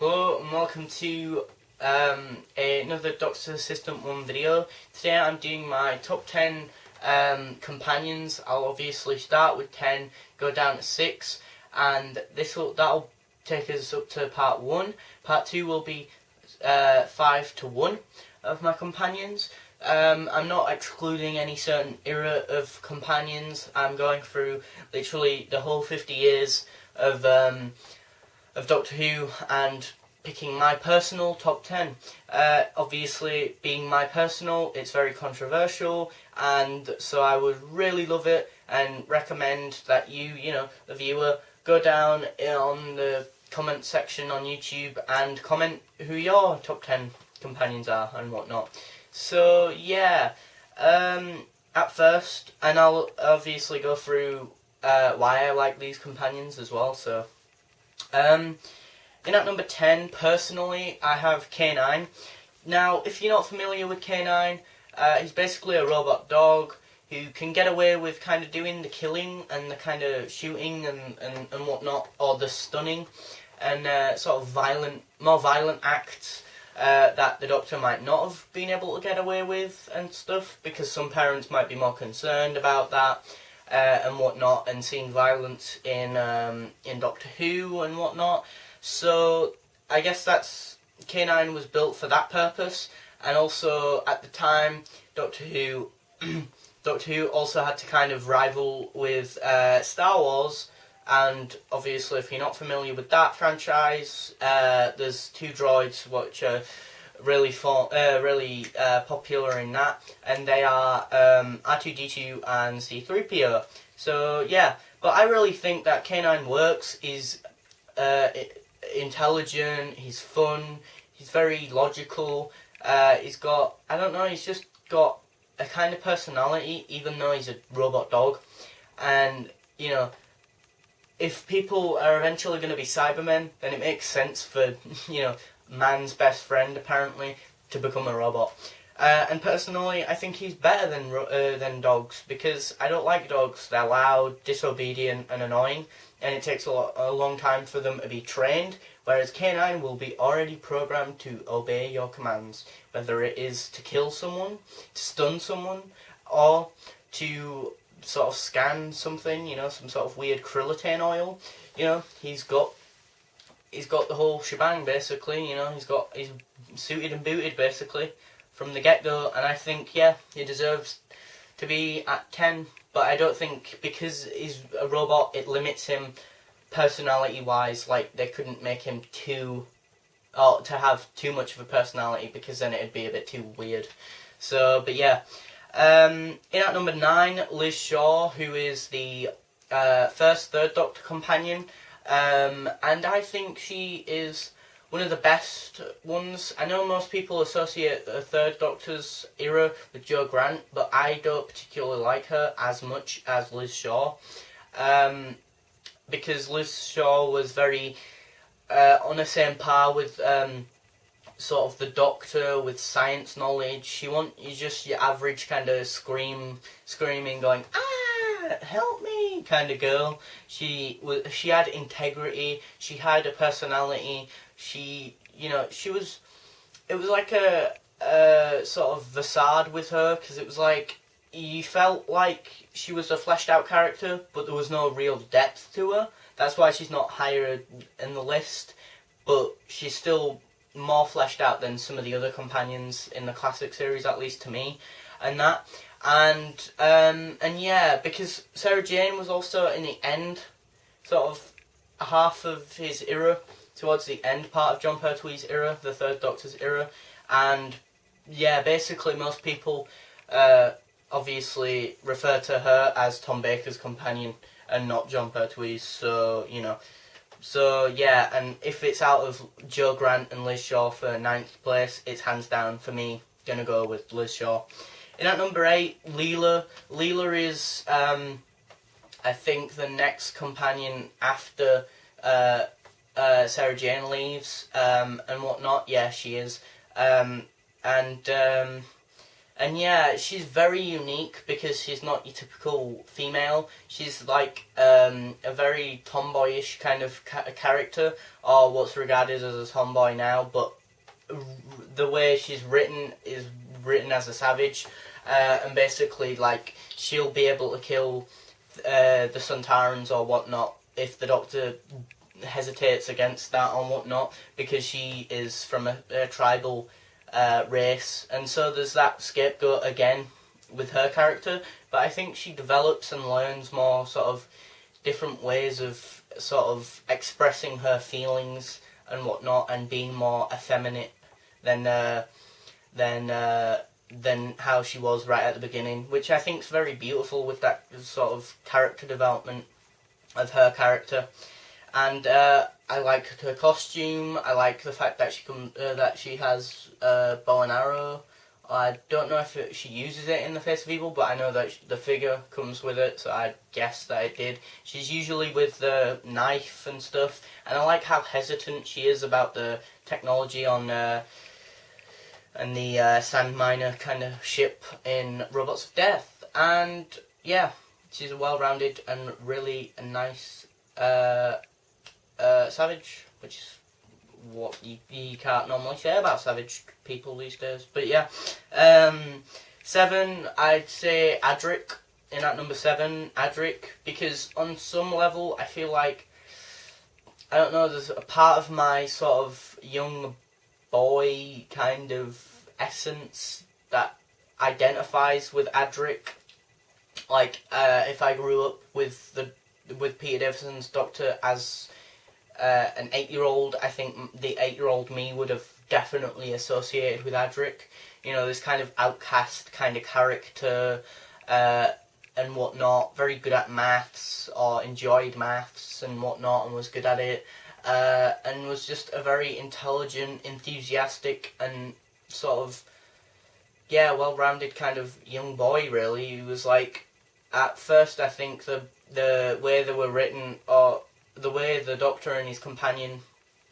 Hello and welcome to another Doctor Assistant 1 video. Today I'm doing my top 10 companions. I'll obviously start with 10, go down to 6, and that'll take us up to part 1. Part 2 will be 5 to 1 of my companions. I'm not excluding any certain era of companions. I'm going through literally the whole 50 years of Doctor Who and picking my personal top 10. Obviously, being my personal, it's very controversial, and so I would really love it and recommend that you the viewer, go down on the comment section on YouTube and comment who your top 10 companions are and whatnot. So yeah, at first, and I'll obviously go through why I like these companions as well. So in at number 10, personally, I have K9. Now, if you're not familiar with K9, he's basically a robot dog who can get away with kind of doing the killing and the kind of shooting and whatnot, or the stunning and sort of more violent acts that the Doctor might not have been able to get away with and stuff, because some parents might be more concerned about that and whatnot, and seeing violence in Doctor Who and whatnot. So I guess K9 was built for that purpose, and also at the time Doctor Who also had to kind of rival with Star Wars. And obviously, if you're not familiar with that franchise, there's two droids which are really popular in that, and they are R2-D2 and C-3PO. So yeah, but I really think that K9 works. He's intelligent, he's fun, he's very logical. He's just got a kind of personality, even though he's a robot dog. And if people are eventually going to be Cybermen, then it makes sense for, man's best friend, apparently, to become a robot. And personally, I think he's better than dogs, because I don't like dogs. They're loud, disobedient, and annoying, and it takes a long time for them to be trained, whereas K9 will be already programmed to obey your commands, whether it is to kill someone, to stun someone, or to sort of scan something, some sort of weird krillitane oil. He's got the whole shebang, basically. He's suited and booted, basically, from the get-go, and I think, yeah, he deserves to be at 10, but I don't think, because he's a robot, it limits him personality-wise. Like, they couldn't make him to have too much of a personality, because then it'd be a bit too weird. So, but yeah. In at number 9, Liz Shaw, who is the third Doctor companion, and I think she is one of the best ones. I know most people associate the third Doctor's era with Jo Grant, but I don't particularly like her as much as Liz Shaw, because Liz Shaw was very on the same par with sort of the Doctor, with science knowledge. You're just your average kind of screaming, going, "Ah, help me!" kind of girl. She had integrity. She had a personality. It was like a sort of facade with her, because it was like you felt like she was a fleshed out character, but there was no real depth to her. That's why she's not higher in the list, but she's still more fleshed out than some of the other companions in the classic series, at least to me, and yeah, because Sarah Jane was also in the end, sort of half of his era, towards the end part of Jon Pertwee's era, the third Doctor's era, and yeah, basically most people obviously refer to her as Tom Baker's companion and not Jon Pertwee's, so So yeah, and if it's out of Jo Grant and Liz Shaw for 9th place, it's hands down for me gonna go with Liz Shaw. In at number 8, Leela. Leela is I think the next companion after Sarah Jane leaves and whatnot. Yeah, she is. And yeah, she's very unique because she's not your typical female. She's like a very tomboyish kind of character, or what's regarded as a tomboy now. But the way she's written is written as a savage, and basically like she'll be able to kill the Suntarans or whatnot if the Doctor hesitates against that or whatnot, because she is from a tribal race, and so there's that scapegoat again with her character. But I think she develops and learns more sort of different ways of sort of expressing her feelings and whatnot, and being more effeminate than how she was right at the beginning, which I think is very beautiful with that sort of character development of her character. And I like her costume. I like the fact that she has a bow and arrow. I don't know if she uses it in the Face of Evil, but I know that the figure comes with it, so I guess that it did. She's usually with the knife and stuff, and I like how hesitant she is about the technology on and the sand miner kind of ship in Robots of Death. And yeah, she's a well-rounded and really a nice savage, which is what you can't normally say about savage people these days. But yeah, 7, I'd say Adric in at number 7, Adric, because on some level I feel like, I don't know, there's a part of my sort of young boy kind of essence that identifies with Adric. Like, if I grew up with Peter Davison's Doctor as an 8-year-old, I think the 8-year-old me would have definitely associated with Adric. You know, this kind of outcast kind of character and whatnot, very good at maths, or enjoyed maths and whatnot, and was good at it, and was just a very intelligent, enthusiastic, and sort of, yeah, well-rounded kind of young boy, really. He was like, at first I think the way they were written, or the way the Doctor and his companion,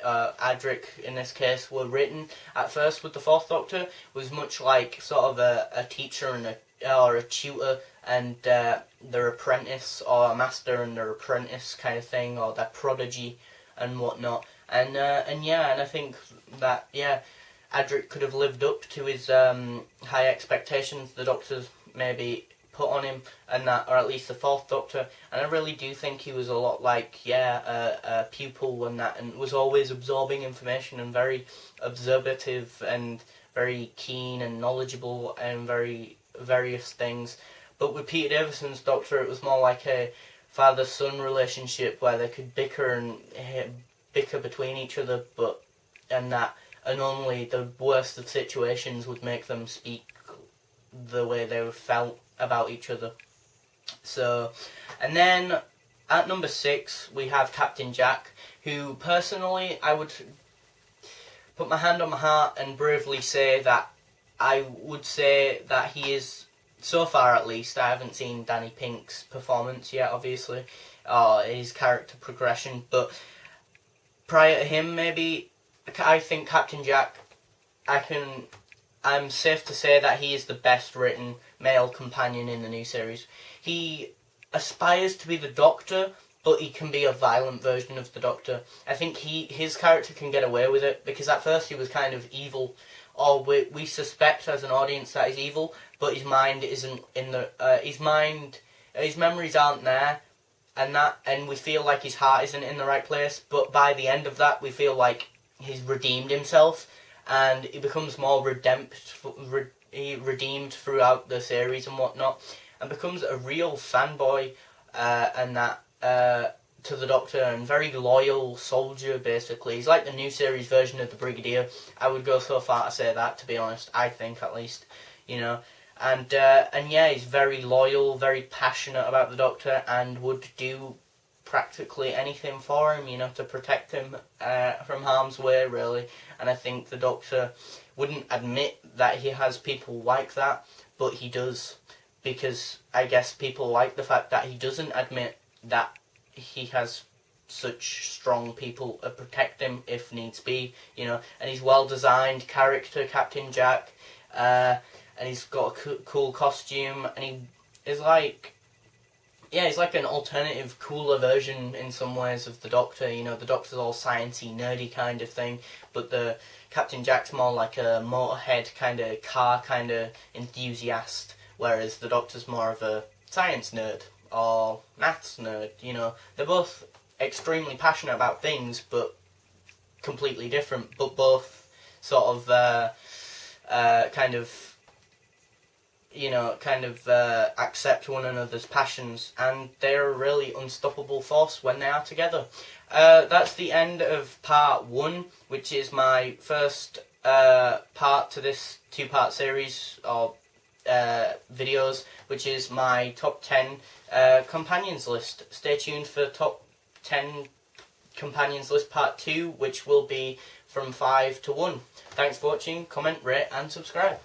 Adric in this case, were written at first with the Fourth Doctor, was much like sort of a teacher and or a tutor and their apprentice, or a master and their apprentice kind of thing, or their prodigy and whatnot. And I think that, yeah, Adric could have lived up to his high expectations the Doctor's maybe put on him, and that, or at least the Fourth Doctor. And I really do think he was a lot like, a pupil and that, and was always absorbing information and very observative and very keen and knowledgeable and very various things. But with Peter Davison's Doctor, it was more like a father-son relationship where they could bicker between each other, and only the worst of situations would make them speak the way they felt about each other. So, and then at number 6 we have Captain Jack, who personally I would put my hand on my heart and bravely say that I would say that he is, so far at least, I haven't seen Danny Pink's performance yet obviously, or his character progression, but prior to him maybe, I think Captain Jack, I'm safe to say that he is the best written male companion in the new series. He aspires to be the Doctor, but he can be a violent version of the Doctor. I think his character can get away with it, because at first he was kind of evil, or we suspect as an audience that he's evil, but his mind isn't in the his memories aren't there, and we feel like his heart isn't in the right place. But by the end of that, we feel like he's redeemed himself, and he becomes more redeemed throughout the series and whatnot, and becomes a real fanboy to the Doctor, and very loyal soldier basically. He's like the new series version of the Brigadier. I would go so far to say that, to be honest. I think, at least, you know. And yeah, he's very loyal, very passionate about the Doctor, and would do practically anything for him, you know, to protect him from harm's way, really. And I think the Doctor wouldn't admit that he has people like that, but he does, because I guess people like the fact that he doesn't admit that he has such strong people to protect him if needs be, you know. And he's well-designed character, Captain Jack. and he's got a cool costume, and he is like, yeah, he's like an alternative, cooler version in some ways of the Doctor. You know, the Doctor's all sciencey, nerdy kind of thing, but the Captain Jack's more like a motorhead kind of car kind of enthusiast, whereas the Doctor's more of a science nerd or maths nerd. You know, they're both extremely passionate about things, but completely different, but both sort of kind of, you know, accept one another's passions, and they're a really unstoppable force when they are together. That's the end of part 1, which is my first part to this 2-part series of videos, which is my top 10 companions list. Stay tuned for top 10 companions list part 2, which will be from 5 to 1. Thanks for watching, comment, rate and subscribe.